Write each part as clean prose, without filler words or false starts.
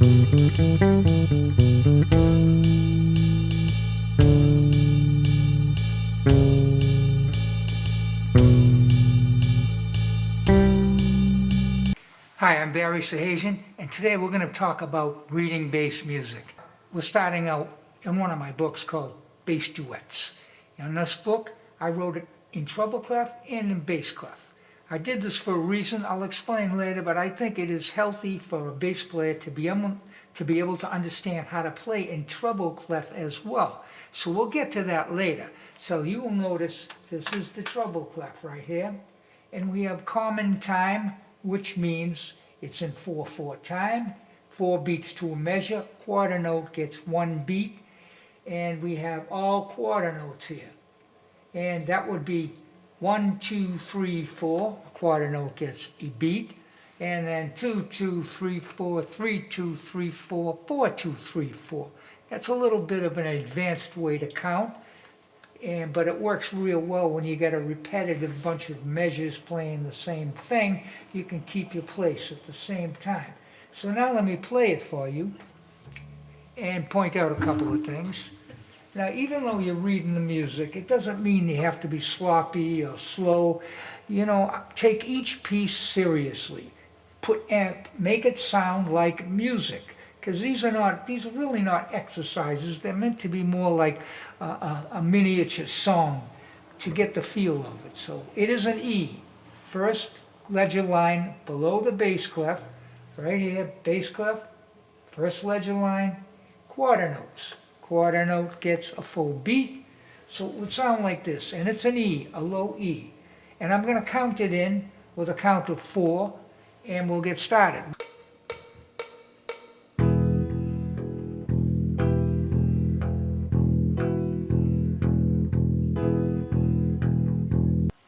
Hi, I'm Barry Sahajian, and today we're going to talk about reading bass music. We're starting out in one of my books called Bass Duets. In this book, I wrote it in treble clef and in bass clef. I did this for a reason I'll explain later, but I think it is healthy for a bass player to be able to understand how to play in treble clef as well. So we'll get to that later. So you will notice this is the treble clef right here, and we have common time, which means it's in 4/4 time, 4 beats to a measure, quarter note gets 1 beat, and we have all quarter notes here. And that would be 1, 2, 3, 4, a quarter note gets a beat, and then 2, 2, 3, 4, 3, 2, 3, 4, 4, 2, 3, 4. That's a little bit of an advanced way to count. But it works real well when you get a repetitive bunch of measures playing the same thing. You can keep your place at the same time. So now let me play it for you and point out a couple of things. Now, even though you're reading the music, it doesn't mean you have to be sloppy or slow. You know, take each piece seriously. Make it sound like music. Because these are really not exercises. They're meant to be more like a miniature song to get the feel of it. So it is an E. First ledger line below the bass clef, right here, bass clef, first ledger line, quarter notes. Quarter note gets a full beat, so it would sound like this. And it's an E, a low E. And I'm going to count it in with a count of 4, and we'll get started.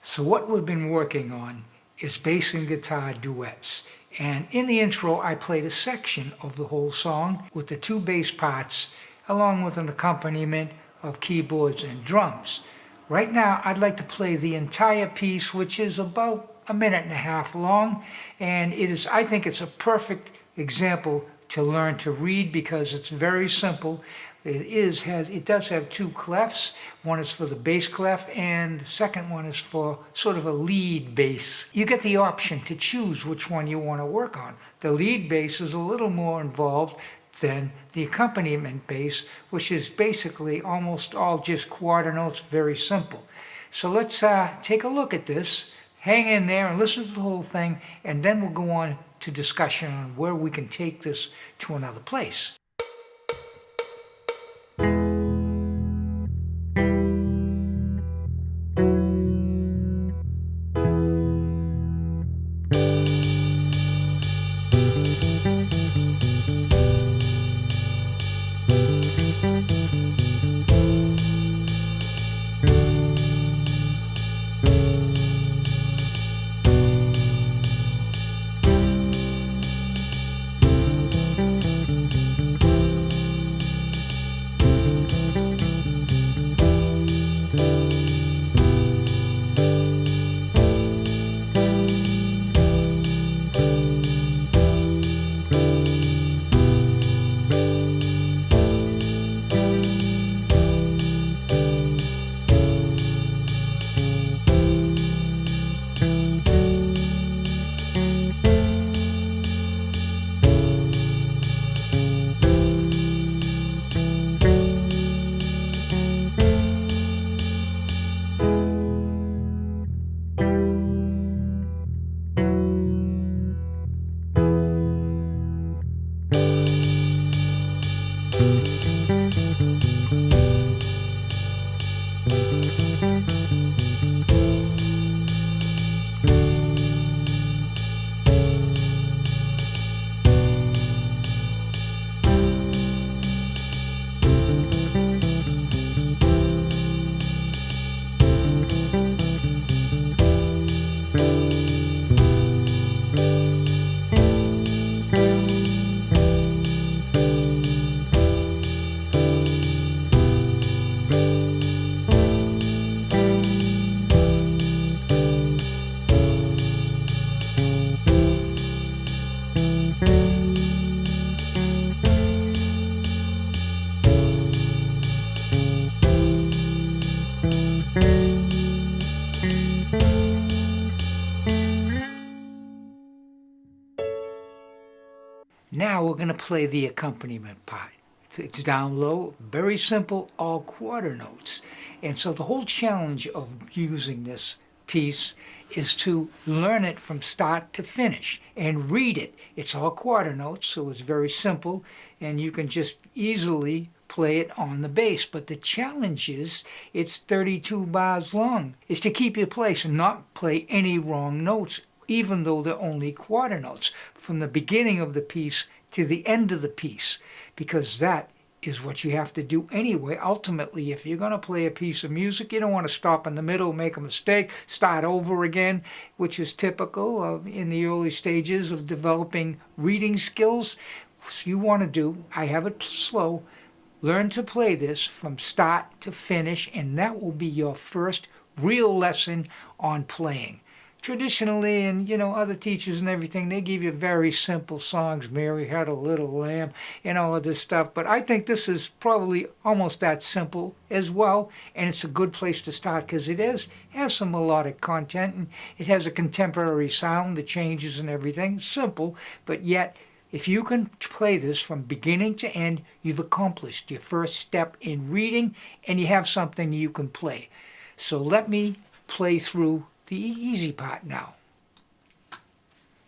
So what we've been working on is bass and guitar duets. And in the intro, I played a section of the whole song with the 2 bass parts, along with an accompaniment of keyboards and drums. Right now, I'd like to play the entire piece, which is about 1.5 minutes long. And I think it's a perfect example to learn to read because it's very simple. It does have 2 clefs. One is for the bass clef, and the second one is for sort of a lead bass. You get the option to choose which one you want to work on. The lead bass is a little more involved than the accompaniment bass, which is basically almost all just quarter notes, very simple. So let's take a look at this. Hang in there and listen to the whole thing, and then we'll go on to discussion on where we can take this to another place. Now we're going to play the accompaniment part. It's down low, very simple, all quarter notes. And so the whole challenge of using this piece is to learn it from start to finish and read it. It's all quarter notes, so it's very simple, and you can just easily play it on the bass. But the challenge is it's 32 bars long, is to keep your place and not play any wrong notes, even though they're only quarter notes, from the beginning of the piece to the end of the piece, because that is what you have to do anyway. Ultimately, if you're going to play a piece of music, you don't want to stop in the middle, make a mistake, start over again, which is typical of in the early stages of developing reading skills. So you want to do, I have it slow, learn to play this from start to finish, and that will be your first real lesson on playing. Traditionally, and other teachers and everything, they give you very simple songs. Mary Had a Little Lamb and all of this stuff. But I think this is probably almost that simple as well. And it's a good place to start because it has some melodic content. And it has a contemporary sound, the changes and everything. Simple, but yet if you can play this from beginning to end, you've accomplished your first step in reading and you have something you can play. So let me play through the easy part now.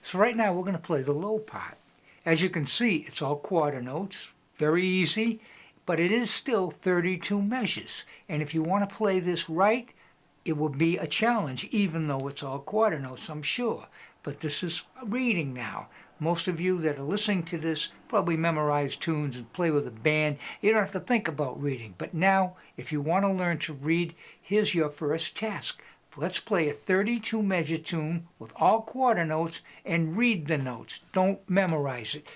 So right now we're going to play the low part. As you can see, it's all quarter notes, very easy, but it is still 32 measures. And if you want to play this right, it will be a challenge, even though it's all quarter notes, I'm sure. But this is reading now. Most of you that are listening to this probably memorize tunes and play with a band. You don't have to think about reading. But now, if you want to learn to read, here's your first task. Let's play a 32 measure tune with all quarter notes and read the notes. Don't memorize it.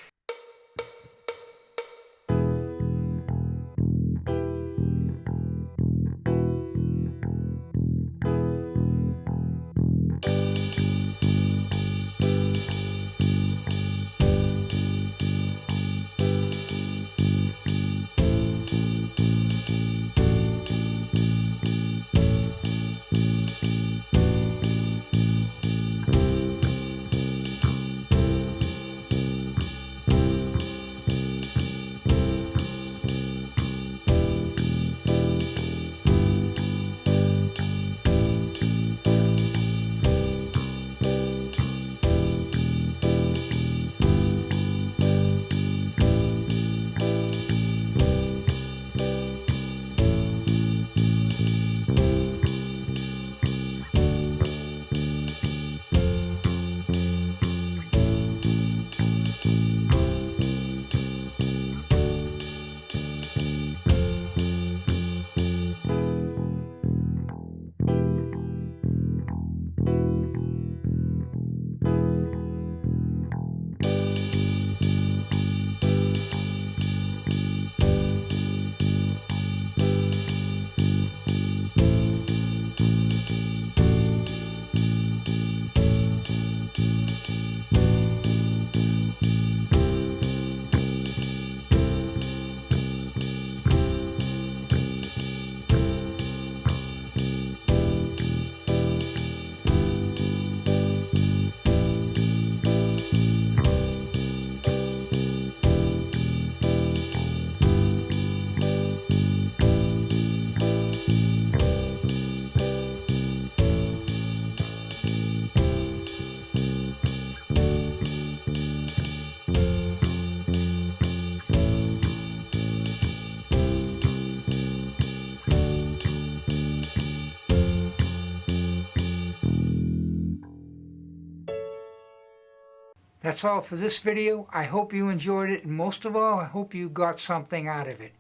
That's all for this video. I hope you enjoyed it, and most of all, I hope you got something out of it.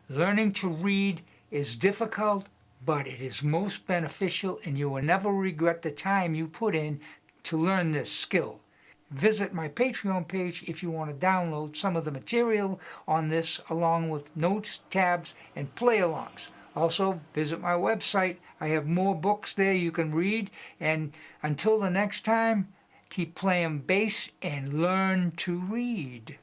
Learning to read is difficult, but it is most beneficial, and you will never regret the time you put in to learn this skill. Visit my Patreon page if you want to download some of the material on this, along with notes, tabs, and play-alongs. Also, visit my website. I have more books there you can read, and until the next time, keep playing bass and learn to read.